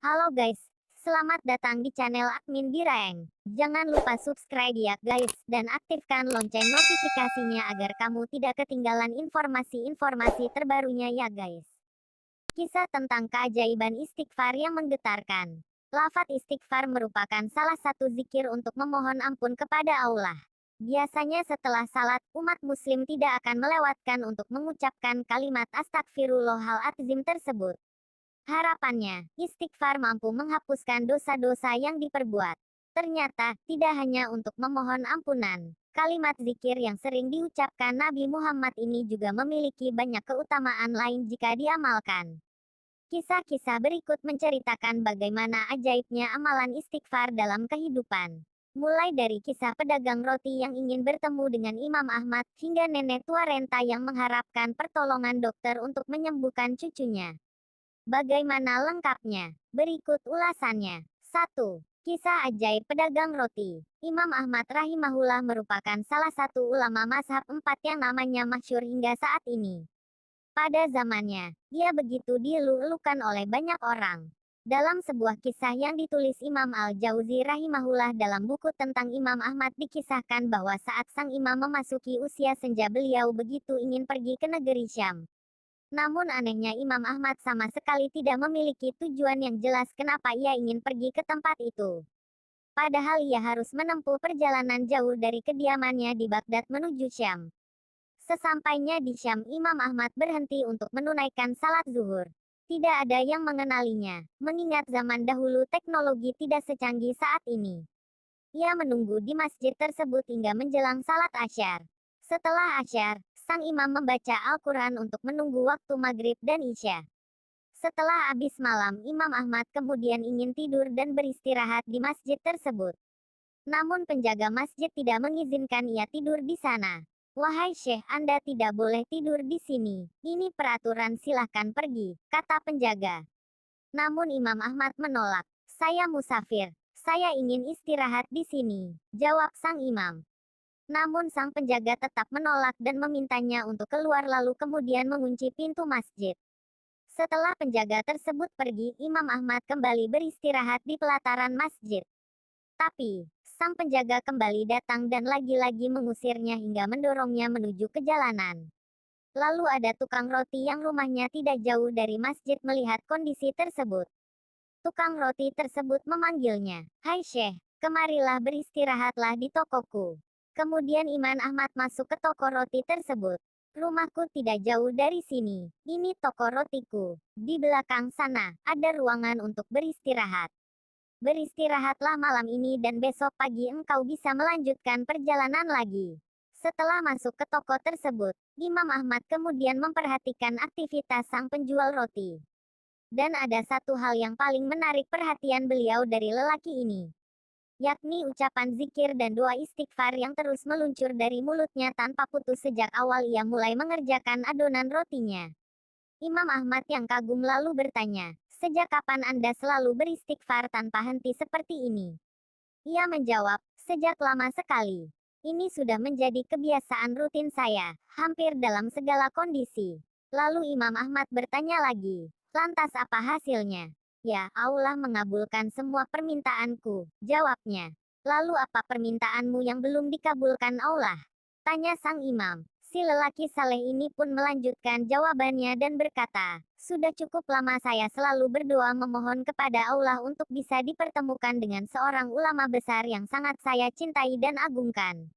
Halo guys, selamat datang di channel admin Biraeng. Jangan lupa subscribe ya guys, dan aktifkan lonceng notifikasinya agar kamu tidak ketinggalan informasi-informasi terbarunya ya guys. Kisah tentang keajaiban istighfar yang menggetarkan. Lafaz istighfar merupakan salah satu zikir untuk memohon ampun kepada Allah. Biasanya setelah salat, umat muslim tidak akan melewatkan untuk mengucapkan kalimat astagfirullahaladzim tersebut. Harapannya, istighfar mampu menghapuskan dosa-dosa yang diperbuat. Ternyata, tidak hanya untuk memohon ampunan. Kalimat zikir yang sering diucapkan Nabi Muhammad ini juga memiliki banyak keutamaan lain jika diamalkan. Kisah-kisah berikut menceritakan bagaimana ajaibnya amalan istighfar dalam kehidupan. Mulai dari kisah pedagang roti yang ingin bertemu dengan Imam Ahmad, hingga nenek tua renta yang mengharapkan pertolongan dokter untuk menyembuhkan cucunya. Bagaimana lengkapnya? Berikut ulasannya. 1. Kisah ajaib pedagang roti. Imam Ahmad rahimahullah merupakan salah satu ulama mazhab 4 yang namanya masyhur hingga saat ini. Pada zamannya, ia begitu dielu-elukan oleh banyak orang. Dalam sebuah kisah yang ditulis Imam Al-Jauzi rahimahullah dalam buku tentang Imam Ahmad dikisahkan bahwa saat sang imam memasuki usia senja beliau begitu ingin pergi ke negeri Syam. Namun anehnya Imam Ahmad sama sekali tidak memiliki tujuan yang jelas kenapa ia ingin pergi ke tempat itu. Padahal ia harus menempuh perjalanan jauh dari kediamannya di Baghdad menuju Syam. Sesampainya di Syam, Imam Ahmad berhenti untuk menunaikan salat zuhur. Tidak ada yang mengenalinya, mengingat zaman dahulu teknologi tidak secanggih saat ini. Ia menunggu di masjid tersebut hingga menjelang salat asyar. Setelah asyar, sang imam membaca Al-Quran untuk menunggu waktu maghrib dan isya. Setelah habis malam, Imam Ahmad kemudian ingin tidur dan beristirahat di masjid tersebut. Namun penjaga masjid tidak mengizinkan ia tidur di sana. "Wahai Syekh, Anda tidak boleh tidur di sini. Ini peraturan, silahkan pergi," kata penjaga. Namun Imam Ahmad menolak. "Saya musafir. Saya ingin istirahat di sini," jawab sang imam. Namun sang penjaga tetap menolak dan memintanya untuk keluar lalu kemudian mengunci pintu masjid. Setelah penjaga tersebut pergi, Imam Ahmad kembali beristirahat di pelataran masjid. Tapi, sang penjaga kembali datang dan lagi-lagi mengusirnya hingga mendorongnya menuju ke jalanan. Lalu ada tukang roti yang rumahnya tidak jauh dari masjid melihat kondisi tersebut. Tukang roti tersebut memanggilnya, "Hai Syekh, kemarilah beristirahatlah di tokoku." Kemudian Imam Ahmad masuk ke toko roti tersebut. "Rumahku tidak jauh dari sini. Ini toko rotiku. Di belakang sana, ada ruangan untuk beristirahat. Beristirahatlah malam ini dan besok pagi engkau bisa melanjutkan perjalanan lagi." Setelah masuk ke toko tersebut, Imam Ahmad kemudian memperhatikan aktivitas sang penjual roti. Dan ada satu hal yang paling menarik perhatian beliau dari lelaki ini, yakni ucapan zikir dan doa istighfar yang terus meluncur dari mulutnya tanpa putus sejak awal ia mulai mengerjakan adonan rotinya. Imam Ahmad yang kagum lalu bertanya, "Sejak kapan Anda selalu beristighfar tanpa henti seperti ini?" Ia menjawab, "Sejak lama sekali. Ini sudah menjadi kebiasaan rutin saya, hampir dalam segala kondisi." Lalu Imam Ahmad bertanya lagi, "Lantas apa hasilnya?" "Ya, Allah mengabulkan semua permintaanku," jawabnya. "Lalu apa permintaanmu yang belum dikabulkan Allah?" tanya sang imam. Si lelaki saleh ini pun melanjutkan jawabannya dan berkata, "Sudah cukup lama saya selalu berdoa memohon kepada Allah untuk bisa dipertemukan dengan seorang ulama besar yang sangat saya cintai dan agungkan.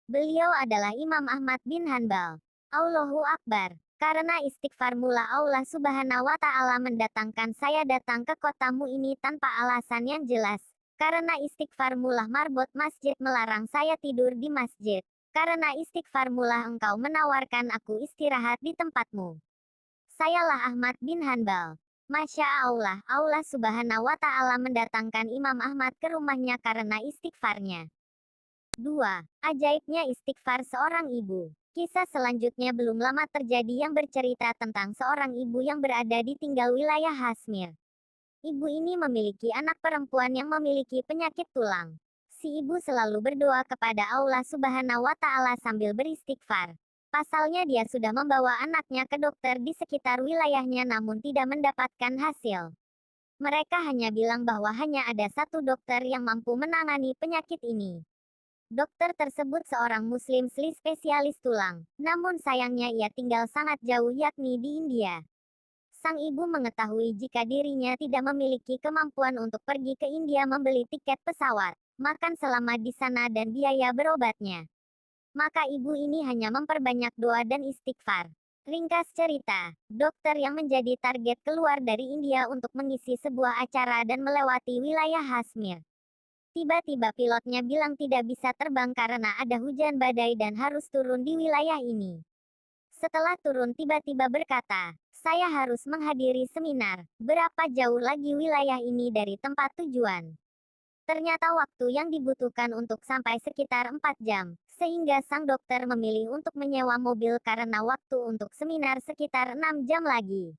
Beliau adalah Imam Ahmad bin Hanbal. Allahu Akbar. Karena istighfar mula Allah Subhanahu wa Ta'ala mendatangkan saya datang ke kotamu ini tanpa alasan yang jelas. Karena istighfar mula marbot masjid melarang saya tidur di masjid. Karena istighfar mula engkau menawarkan aku istirahat di tempatmu. Sayalah Ahmad bin Hanbal." Masya Allah, Allah Subhanahu wa Ta'ala mendatangkan Imam Ahmad ke rumahnya karena istighfarnya. 2. Ajaibnya istighfar seorang ibu. Kisah selanjutnya belum lama terjadi yang bercerita tentang seorang ibu yang berada di tinggal wilayah Kashmir. Ibu ini memiliki anak perempuan yang memiliki penyakit tulang. Si ibu selalu berdoa kepada Allah Subhanahu wa Ta'ala sambil beristighfar. Pasalnya dia sudah membawa anaknya ke dokter di sekitar wilayahnya namun tidak mendapatkan hasil. Mereka hanya bilang bahwa hanya ada satu dokter yang mampu menangani penyakit ini. Dokter tersebut seorang Muslim spesialis tulang. Namun sayangnya ia tinggal sangat jauh yakni di India. Sang ibu mengetahui jika dirinya tidak memiliki kemampuan untuk pergi ke India membeli tiket pesawat, makan selama di sana dan biaya berobatnya. Maka ibu ini hanya memperbanyak doa dan istighfar. Ringkas cerita, dokter yang menjadi target keluar dari India untuk mengisi sebuah acara dan melewati wilayah Kashmir. Tiba-tiba pilotnya bilang tidak bisa terbang karena ada hujan badai dan harus turun di wilayah ini. Setelah turun tiba-tiba berkata, saya harus menghadiri seminar. Berapa jauh lagi wilayah ini dari tempat tujuan? Ternyata waktu yang dibutuhkan untuk sampai sekitar 4 jam, sehingga sang dokter memilih untuk menyewa mobil karena waktu untuk seminar sekitar 6 jam lagi.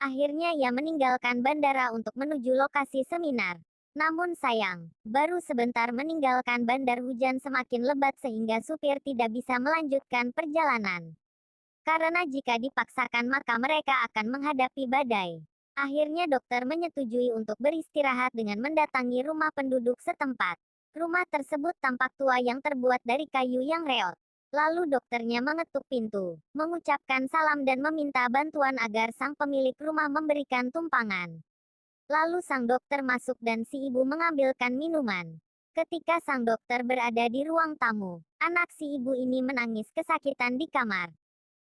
Akhirnya ia meninggalkan bandara untuk menuju lokasi seminar. Namun sayang, baru sebentar meninggalkan bandar hujan semakin lebat sehingga supir tidak bisa melanjutkan perjalanan. Karena jika dipaksakan maka mereka akan menghadapi badai. Akhirnya dokter menyetujui untuk beristirahat dengan mendatangi rumah penduduk setempat. Rumah tersebut tampak tua yang terbuat dari kayu yang reot. Lalu dokternya mengetuk pintu, mengucapkan salam dan meminta bantuan agar sang pemilik rumah memberikan tumpangan. Lalu sang dokter masuk dan si ibu mengambilkan minuman. Ketika sang dokter berada di ruang tamu, anak si ibu ini menangis kesakitan di kamar.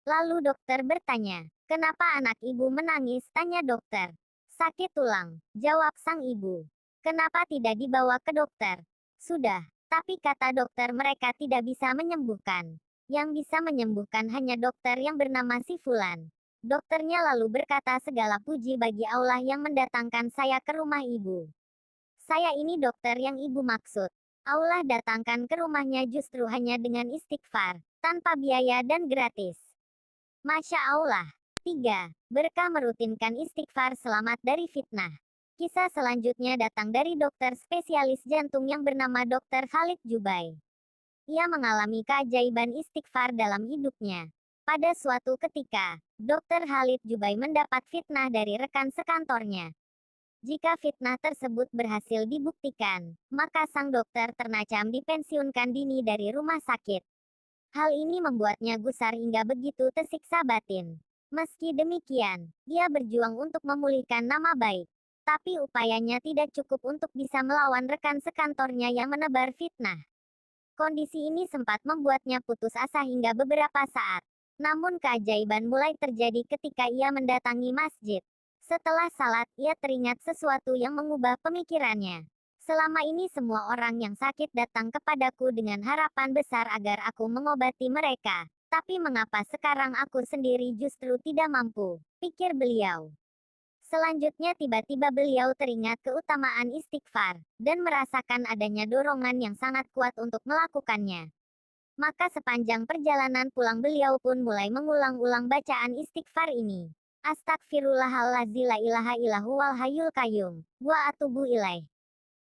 Lalu dokter bertanya, "Kenapa anak ibu menangis?" tanya dokter. "Sakit tulang," jawab sang ibu. "Kenapa tidak dibawa ke dokter?" "Sudah, tapi kata dokter mereka tidak bisa menyembuhkan. Yang bisa menyembuhkan hanya dokter yang bernama si Fulan." Dokternya lalu berkata, "Segala puji bagi Allah yang mendatangkan saya ke rumah ibu. Saya ini dokter yang ibu maksud. Allah datangkan ke rumahnya justru hanya dengan istighfar, tanpa biaya dan gratis." Masya Allah. 3. Berkah merutinkan istighfar selamat dari fitnah. Kisah selanjutnya datang dari dokter spesialis jantung yang bernama Dr. Khalid Jubai. Ia mengalami keajaiban istighfar dalam hidupnya. Pada suatu ketika, Dr. Khalid Jubai mendapat fitnah dari rekan sekantornya. Jika fitnah tersebut berhasil dibuktikan, maka sang dokter ternacam dipensiunkan dini dari rumah sakit. Hal ini membuatnya gusar hingga begitu tersiksa batin. Meski demikian, ia berjuang untuk memulihkan nama baik. Tapi upayanya tidak cukup untuk bisa melawan rekan sekantornya yang menebar fitnah. Kondisi ini sempat membuatnya putus asa hingga beberapa saat. Namun keajaiban mulai terjadi ketika ia mendatangi masjid. Setelah salat, ia teringat sesuatu yang mengubah pemikirannya. Selama ini semua orang yang sakit datang kepadaku dengan harapan besar agar aku mengobati mereka. Tapi mengapa sekarang aku sendiri justru tidak mampu? Pikir beliau. Selanjutnya tiba-tiba beliau teringat keutamaan istighfar, dan merasakan adanya dorongan yang sangat kuat untuk melakukannya. Maka sepanjang perjalanan pulang beliau pun mulai mengulang-ulang bacaan istighfar ini. Astagfirullahaladzim la ilaha illahu wal hayyul qayyum, wa atubu ilaih.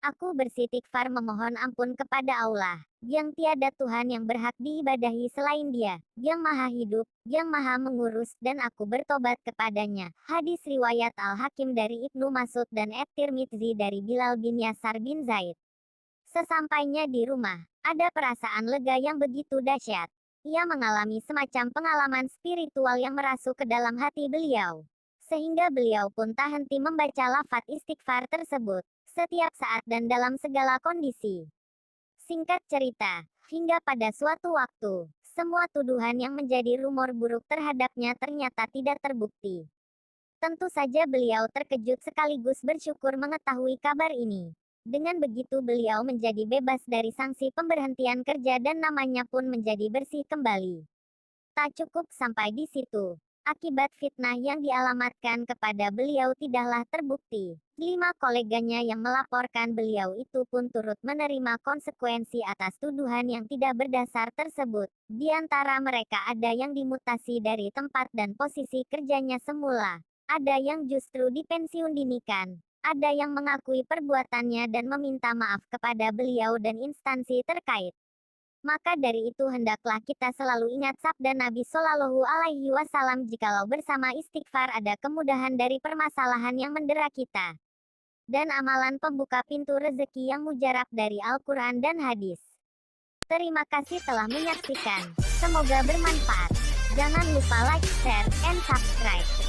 Aku bersitikfar memohon ampun kepada Allah, yang tiada Tuhan yang berhak diibadahi selain Dia, yang maha hidup, yang maha mengurus, dan aku bertobat kepadanya. Hadis riwayat Al-Hakim dari Ibnu Mas'ud dan At-Tirmidzi dari Bilal bin Yasar bin Zaid. Sesampainya di rumah, ada perasaan lega yang begitu dahsyat. Ia mengalami semacam pengalaman spiritual yang merasuk ke dalam hati beliau. Sehingga beliau pun tak henti membaca lafaz istighfar tersebut, setiap saat dan dalam segala kondisi. Singkat cerita, hingga pada suatu waktu, semua tuduhan yang menjadi rumor buruk terhadapnya ternyata tidak terbukti. Tentu saja beliau terkejut sekaligus bersyukur mengetahui kabar ini. Dengan begitu beliau menjadi bebas dari sanksi pemberhentian kerja dan namanya pun menjadi bersih kembali. Tak cukup sampai di situ. Akibat fitnah yang dialamatkan kepada beliau tidaklah terbukti. 5 koleganya yang melaporkan beliau itu pun turut menerima konsekuensi atas tuduhan yang tidak berdasar tersebut. Di antara mereka ada yang dimutasi dari tempat dan posisi kerjanya semula. Ada yang justru dipensiun dinikan. Ada yang mengakui perbuatannya dan meminta maaf kepada beliau dan instansi terkait. Maka dari itu hendaklah kita selalu ingat sabda Nabi Shallallahu Alaihi Wasallam, jikalau bersama istighfar ada kemudahan dari permasalahan yang mendera kita. dan amalan pembuka pintu rezeki yang mujarab dari Al-Quran dan hadis. Terima kasih telah menyaksikan. Semoga bermanfaat. Jangan lupa like, share, and subscribe.